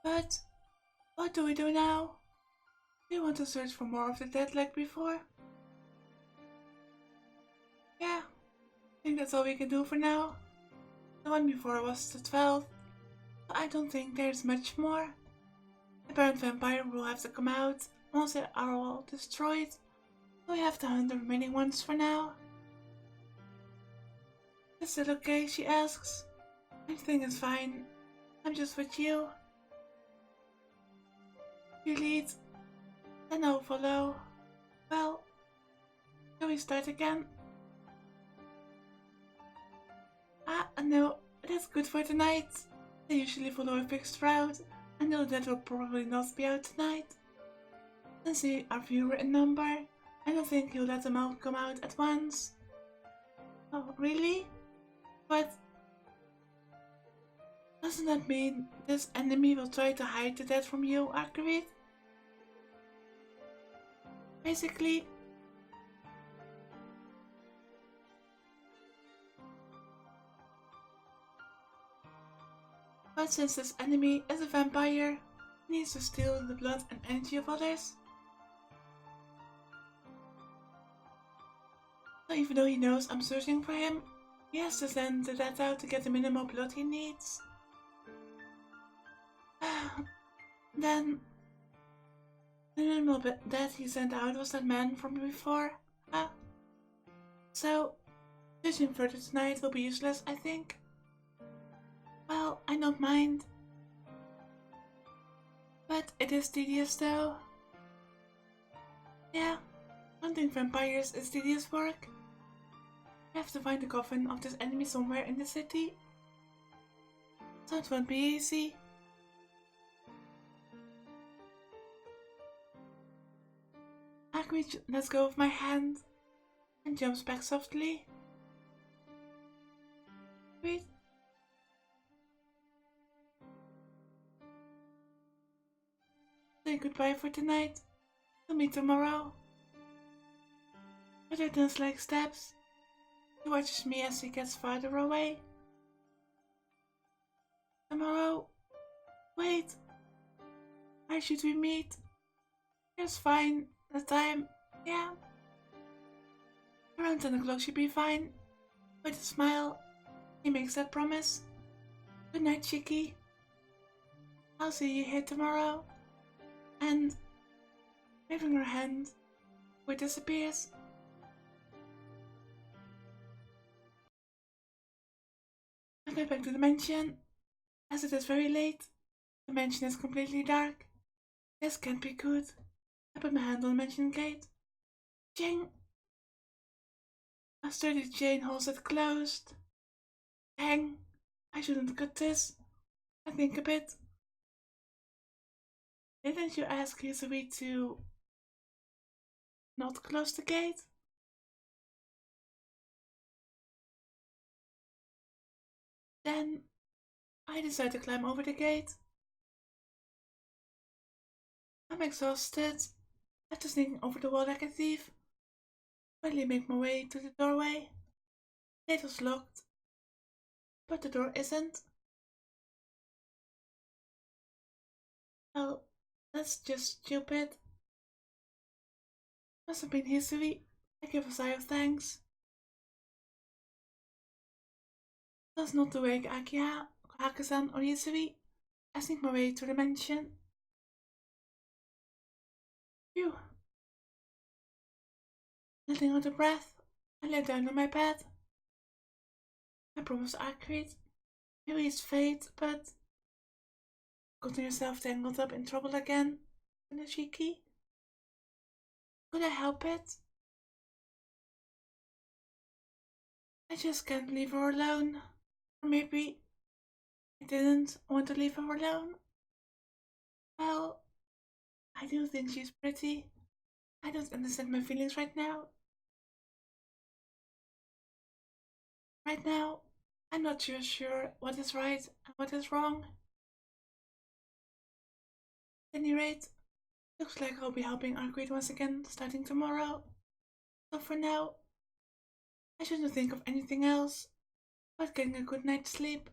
But what do we do now? Do you want to search for more of the dead like before? Yeah, I think that's all we can do for now. The one before was the 12th, so I don't think there's much more. The parent vampire will have to come out once they are all destroyed, so we have to hunt the remaining ones for now. Is it okay? She asks. Everything is fine. I'm just with you. You lead, then I'll follow. Well, can we start again? No, that's good for tonight. They usually follow a fixed route, and know that will probably not be out tonight. Since they are fewer in number, I don't think he'll let them all come out at once. Oh, really? But doesn't that mean this enemy will try to hide the dead from you, Akira? Basically, but since this enemy is a vampire, he needs to steal the blood and energy of others. So even though he knows I'm searching for him, he has to send the dead out to get the minimal blood he needs. Then, the minimal dead he sent out was that man from before. So, searching further tonight will be useless, I think. Well, I don't mind. But it is tedious though. Yeah, hunting vampires is tedious work. I have to find the coffin of this enemy somewhere in the city. So it won't be easy. Akui lets go of my hand and jumps back softly. Wait. Say goodbye for tonight. We'll meet tomorrow. Other than like steps, he watches me as he gets farther away. Tomorrow? Wait. Where should we meet? It's fine. The time, yeah. Around 10 o'clock should be fine. With a smile, he makes that promise. Good night, Chiki. I'll see you here tomorrow. And, waving her hand, he disappears. I go back to the mansion. As it is very late, the mansion is completely dark. This can't be good. I put my hand on the mansion gate. Ching! A sturdy chain holds it closed. Dang! I shouldn't cut this. I think a bit. Didn't you ask Yuzui to not close the gate? Then I decide to climb over the gate. I'm exhausted. After sneaking over the wall like a thief, finally make my way to the doorway. The gate was locked, but the door isn't. Well, that's just stupid. Must have been Hisui. I give a sigh of thanks. That's not to wake Akiha, Hakasan or Hisui. I sneak my way to the mansion. Phew. Letting out a breath, I lay down on my bed. I promised Akrit. Maybe it's fate, but gotten yourself tangled up in trouble again, Nishiki? Could I help it? I just can't leave her alone. Or maybe I didn't want to leave her alone. Well, I do think she's pretty. I don't understand my feelings right now. Right now, I'm not sure what is right and what is wrong. At any rate, looks like I'll be helping Arcade once again starting tomorrow. So for now, I shouldn't think of anything else but getting a good night's sleep.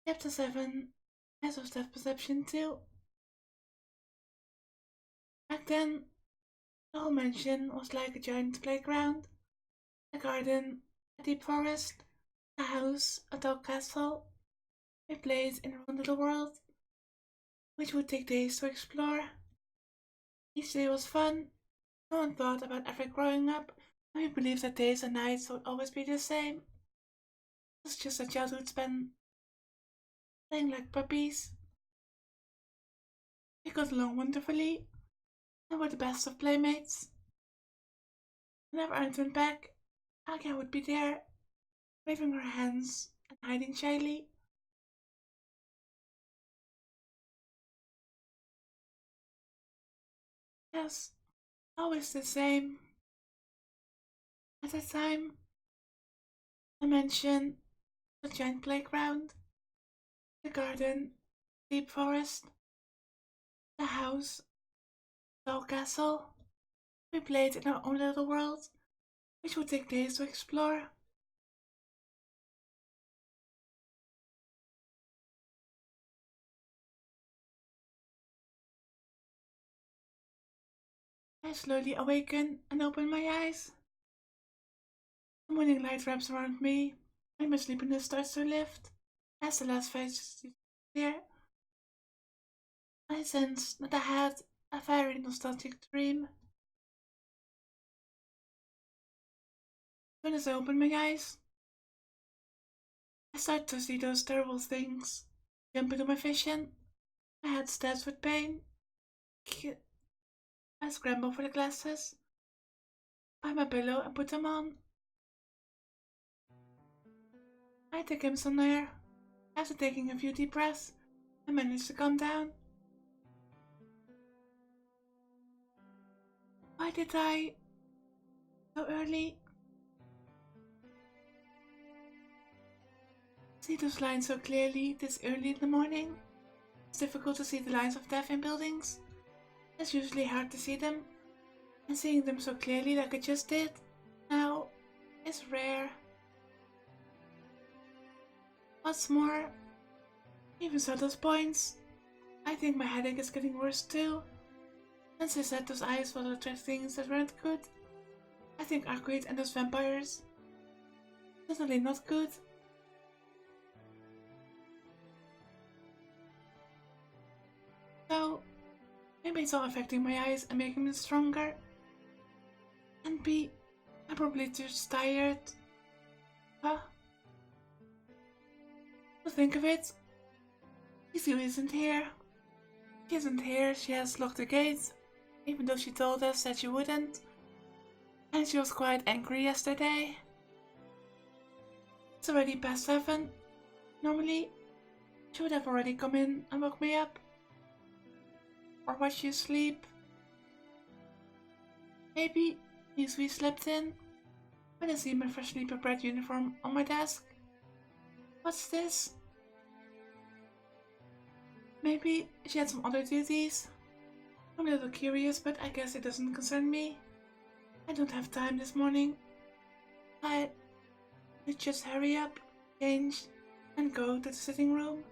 Chapter 7 As of Depth Perception 2. Back then, the whole mansion was like a giant playground, a garden, a deep forest, a house, a tall castle. We played in our own little world, which would take days to explore. Each day was fun. No one thought about ever growing up, and we believed that days and nights would always be the same. It was just a childhood spent playing like puppies. We got along wonderfully, and were the best of playmates. Whenever I turned back, Akiha would be there, waving her hands and hiding shyly. Yes, always the same. At that time, I mentioned the giant playground, the garden, deep forest, the house, the tall castle. We played in our own little world, which would take days to explore. I slowly awaken and open my eyes. The morning light wraps around me, and my sleepiness starts to lift. As the last phase is clear, I sense that I had a very nostalgic dream. As soon as I open my eyes, I start to see those terrible things jump into my vision. My head stabs with pain. I scramble for the glasses, find my pillow and put them on. I take in some air. After taking a few deep breaths, I manage to calm down. Why did I so early? See those lines so clearly this early in the morning? It's difficult to see the lines of death in buildings. It's usually hard to see them, and seeing them so clearly like I just did now is rare. What's more, even so, those points, I think my headache is getting worse too. Since I said those eyes will attract things that weren't good, I think Arcade and those vampires certainly not good. So, maybe it's all affecting my eyes and making them stronger. And B, I'm probably just tired. Huh? To think of it, Izu isn't here. She isn't here, she has locked the gates, even though she told us that she wouldn't. And she was quite angry yesterday. It's already past 7. Normally, she would have already come in and woke me up. Or watch you sleep. Maybe Izu slept in when I see my freshly prepared uniform on my desk. What's this? Maybe she had some other duties. I'm a little curious, but I guess it doesn't concern me. I don't have time this morning. I should just hurry up, change, and go to the sitting room.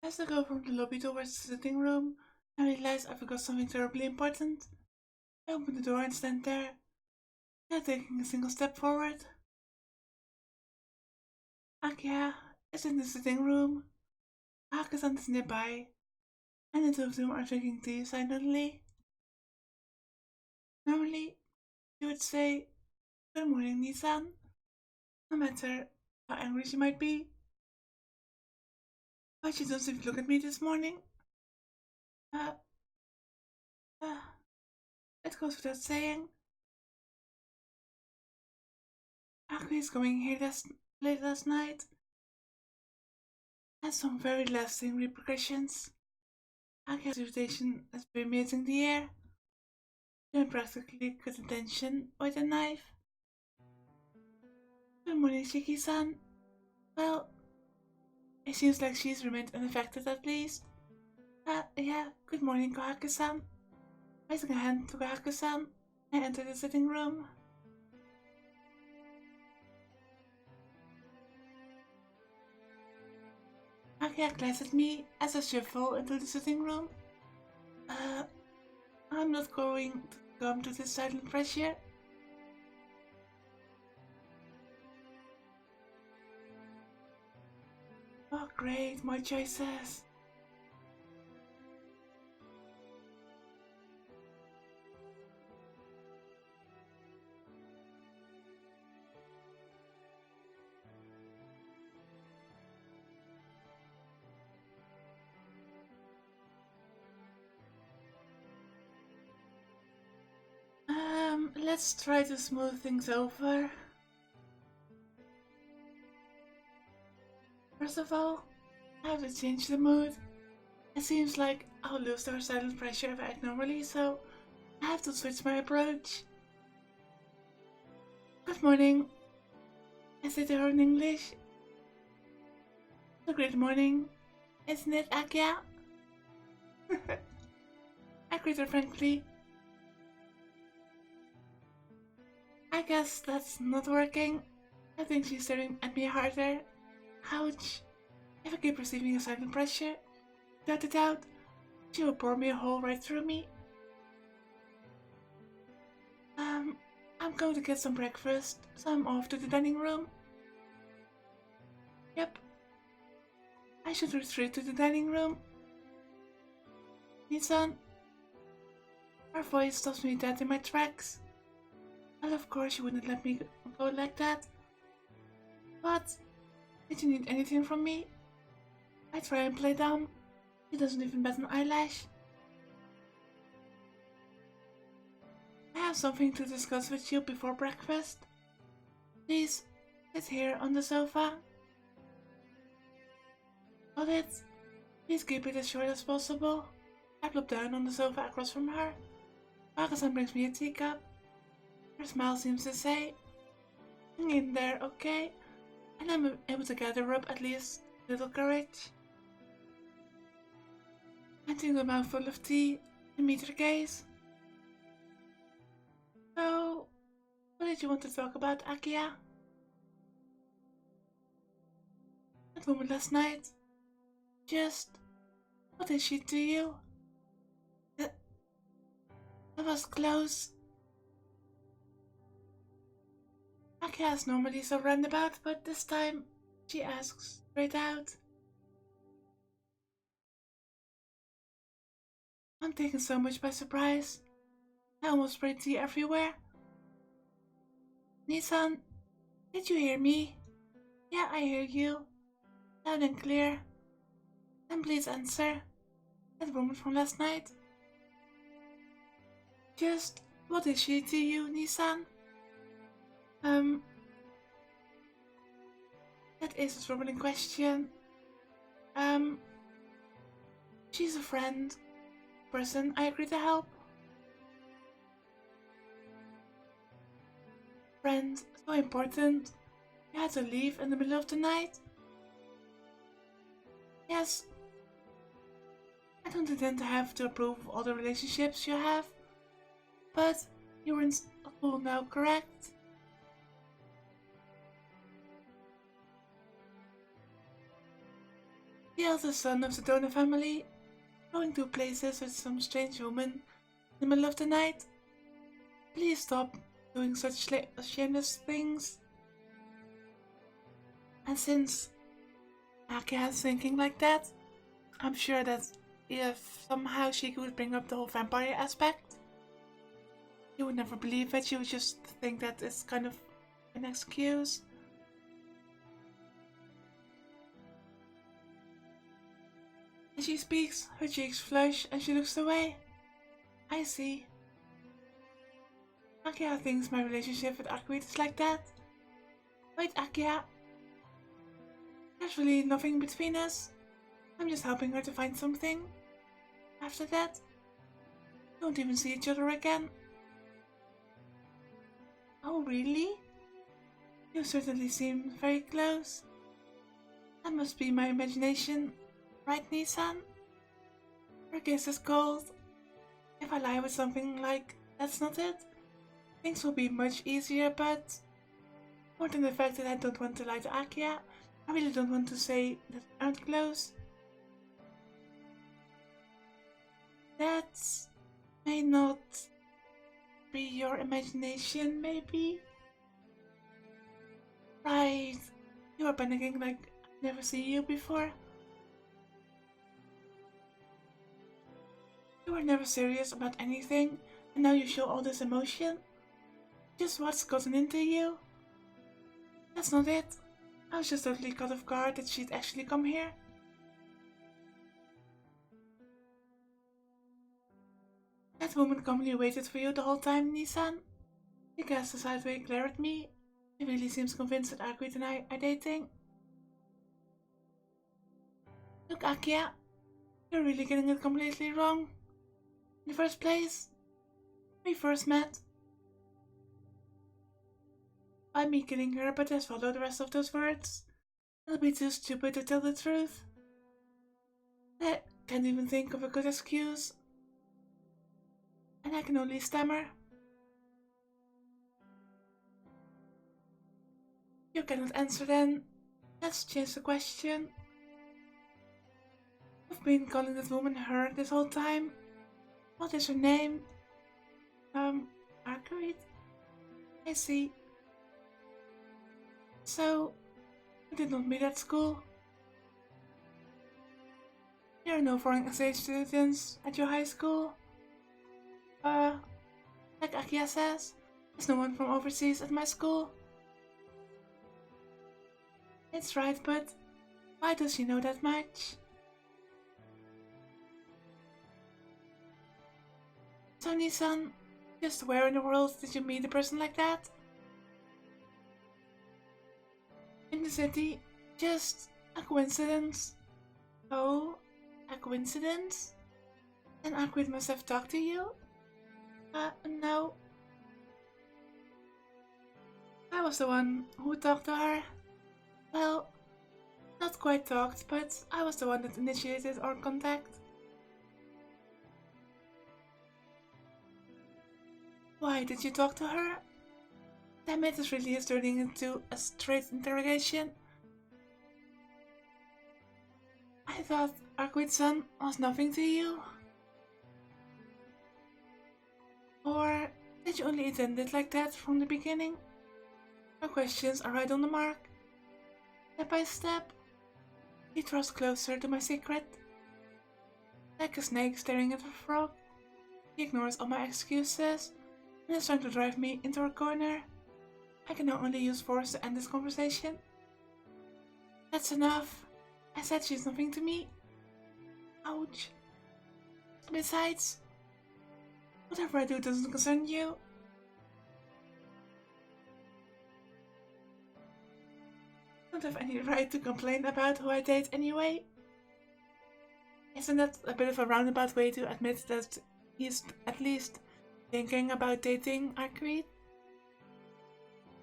As I go from the lobby towards the sitting room, I realize I forgot something terribly important. I open the door and stand there, not taking a single step forward. Akiha is in the sitting room. Haka-san is nearby, and the two of them are drinking tea silently. Normally, she would say, "Good morning, Nissan," no matter how angry she might be. But she doesn't seem to look at me this morning. Uh, uh, it goes without saying. Aku is going here late last night. Has some very lasting repercussions. Aki's reputation has been permeating the air. She practically cut attention with a knife. Good morning, Shiki-san. Well, it seems like she's remained unaffected at least. Yeah, good morning, Kohaku-san. Raising a hand to Kohaku-san. I enter the sitting room. Akiha glares at me as I shuffle into the sitting room. I'm not going to come to this silent pressure. Oh great, my choices. Let's try to smooth things over. First of all, I have to change the mood. It seems like I'll lose our silent pressure if I act normally, so I have to switch my approach. Good morning. I say to her in English. A great morning, isn't it, Akiha? I greet her frankly. I guess that's not working. I think she's staring at me harder. Ouch. If I keep receiving a silent pressure, without a doubt, she will bore me a hole right through me. I'm going to get some breakfast, so I'm off to the dining room. Yep. I should retreat to the dining room. Nissan. Her voice stops me dead in my tracks. Well, of course you wouldn't let me go like that. But, did you need anything from me? I try and play dumb. She doesn't even bat an eyelash. I have something to discuss with you before breakfast. Please, sit here on the sofa. Got it. Please keep it as short as possible. I plop down on the sofa across from her. Pakistan brings me a teacup. Her smile seems to say, hang in there, okay? And I'm able to gather up at least a little courage. I drink a mouthful of tea and meet her gaze. So, what did you want to talk about, Akiha? That woman last night. Just, what did she to you? That was close. Akiha is normally so roundabout, but this time she asks straight out. I'm taken so much by surprise. I almost sprayed tea everywhere. Nissan, did you hear me? Yeah, I hear you. Loud and clear. Then please answer. That woman from last night. Just, what is she to you, Nissan? That is a troubling question. She's a friend. Person I agree to help. Friend, so important. You had to leave in the middle of the night? Yes. I don't intend to have to approve of all the relationships you have. But you were in school now, correct? The eldest son of the donor family, going to places with some strange woman in the middle of the night. Please stop doing such shameless things. And since Akiha is thinking like that, I'm sure that if somehow she could bring up the whole vampire aspect, you would never believe it. You would just think that it's kind of an excuse. As she speaks, her cheeks flush and she looks away. I see. Akiha thinks my relationship with Akweet is like that. Wait, Akiha. There's really nothing between us. I'm just helping her to find something. After that, we don't even see each other again. Oh, really? You certainly seem very close. That must be my imagination, right, Nissan? Her kiss is cold. If I lie with something like that's not it, things will be much easier, but more than the fact that I don't want to lie to Akiha, I really don't want to say that we aren't close. That may not be your imagination, maybe? Right, you are panicking like I've never seen you before. You were never serious about anything, and now you show all this emotion? Just what's gotten into you? That's not it. I was just totally caught off guard that she'd actually come here. That woman calmly waited for you the whole time, Nissan. She cast a sideways glare at me. She really seems convinced that Agreed and I are dating. Look, Akiha, you're really getting it completely wrong. In the first place, we first met by me killing her, but just follow the rest of those words. I'll be too stupid to tell the truth. I can't even think of a good excuse. And I can only stammer. You cannot answer then. Let's change the question. You've been calling that woman her this whole time. What is her name? Marguerite? I see. So, you did not meet at school? There are no foreign exchange students at your high school? Like Akiha says, there's no one from overseas at my school. It's right, but why does she know that much? So, Nissan, just where in the world did you meet a person like that? In the city. Just a coincidence. Oh, a coincidence? Then Agreed must have talked to you? No. I was the one who talked to her. Well, not quite talked, but I was the one that initiated our contact. Why did you talk to her? Damn it, this really is turning into a straight interrogation. I thought Arquid-san was nothing to you. Or did you only intend it like that from the beginning? My questions are right on the mark. Step by step, he draws closer to my secret. Like a snake staring at a frog, he ignores all my excuses and is trying to drive me into a corner. I can now only use force to end this conversation. That's enough. I said she's nothing to me. Ouch. Besides, whatever I do doesn't concern you. I don't have any right to complain about who I date anyway. Isn't that a bit of a roundabout way to admit that he's at least thinking about dating Arcade?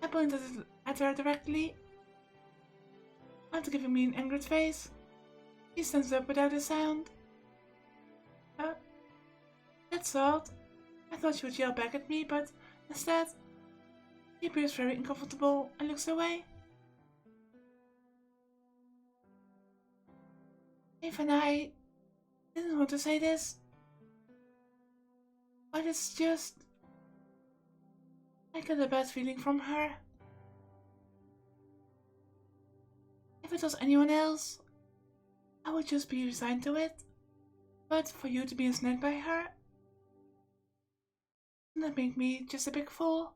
I pointed at her directly. After giving me an angered face, she stands up without a sound. That's odd. I thought she would yell back at me, but instead, she appears very uncomfortable and looks away. Even I didn't want to say this, but it's just... I got a bad feeling from her. If it was anyone else, I would just be resigned to it. But for you to be ensnared by her, that made me just a big fool.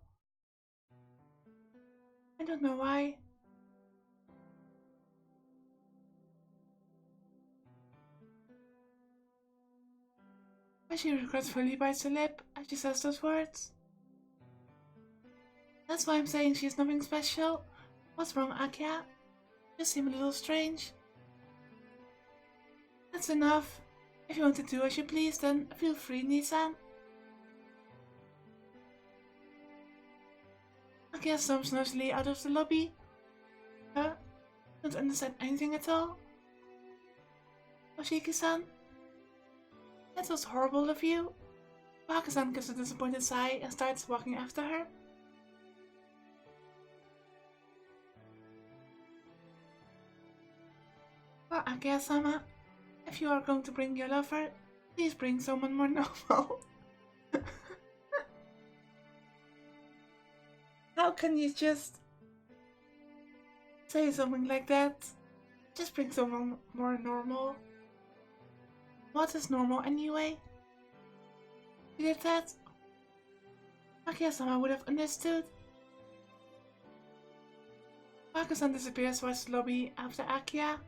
I don't know why. But she regretfully bites her lip as she says those words. That's why I'm saying she's nothing special. What's wrong, Akiha? You seem a little strange. That's enough. If you want to do as you please, then feel free, Nissan. Akiha storms noisily out of the lobby. Don't understand anything at all. Oshiki-san, that was horrible of you. Baka-san gives a disappointed sigh and starts walking after her. Well, Akiha-sama, if you are going to bring your lover, please bring someone more normal. How can you just say something like that? Just bring someone more normal. What is normal anyway? You did that? Akiha-sama would have understood. Baka-san disappears towards the lobby after Akiha,